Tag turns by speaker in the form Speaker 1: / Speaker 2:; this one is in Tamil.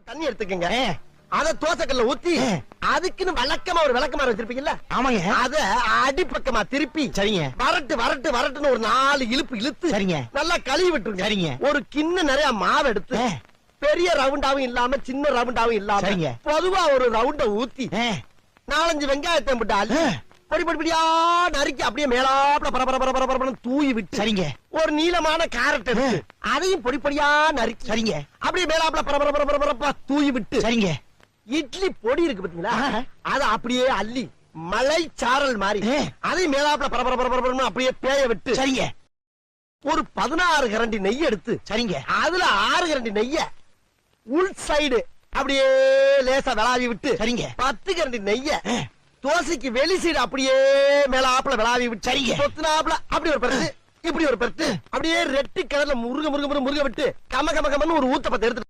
Speaker 1: தண்ணி எடுத்துக்கங்க. அத தோசைக்கல்ல ஊத்தி அதுக்குன்னு வழக்கமா ஒரு விளக்கமாறு வச்சிருப்பீங்கல்ல?
Speaker 2: ஆமாங்க.
Speaker 1: அத அடிப்பக்கமா திருப்பி
Speaker 2: சரிங்க.
Speaker 1: வரட்டு வரட்டு வரட்டுன்னு ஒரு 4 இழுப்பு இழுத்து
Speaker 2: சரிங்க.
Speaker 1: நல்லா கழுவி விட்டுருங்க.
Speaker 2: சரிங்க.
Speaker 1: ஒரு கிண்ண நிறைய மாவு எடுத்து பெரிய ரவுண்டாவும் இல்லாம சின்ன ரவுண்டாவும் இல்லாம
Speaker 2: சரிங்க.
Speaker 1: பொதுவா ஒரு ரவுண்ட ஊத்தி 4-5 வெங்காயத்தை போட்டு அள்ளி பொடி பொடியா நறுக்கி அப்படியே மேலாப்ல பரபர தூவி விட்டு
Speaker 2: சரிங்க.
Speaker 1: ஒரு நீளமான கேரட் எடுத்து அதையும் பொடி பொடியா நறுக்கி
Speaker 2: சரிங்க.
Speaker 1: அப்படியே மேலாப்ல பரபர தூவி விட்டு
Speaker 2: சரிங்க.
Speaker 1: இட்லி பொடி இருக்கு பாத்தீங்களா, அத அப்படியே அள்ளி மலை சாரல் மாதிரி அதையும் மேலாப்ல பரபர அப்படியே பேய விட்டு
Speaker 2: சரிங்க.
Speaker 1: ஒரு 16 கரண்டி நெய் எடுத்து
Speaker 2: சரிங்க.
Speaker 1: அதுல 6 கரண்டி நெய்ய உள் சைடு அப்படியே லேசா விளாவி விட்டு
Speaker 2: சரிங்க.
Speaker 1: 10 கரண்டி நெய்ய தோசைக்கு வெளி சைடு அப்படியே மேல ஆப்பிள விளாவி விட்டு
Speaker 2: சரிங்க.
Speaker 1: சொத்துனாப்ல அப்படி ஒரு பருத்து இப்படி ஒரு பருத்து அப்படியே ரெட்டி கலர்ல முருக முருக முருக விட்டு கம கம கமன்னு ஒரு ஊத்தப்பத்தை எடுத்து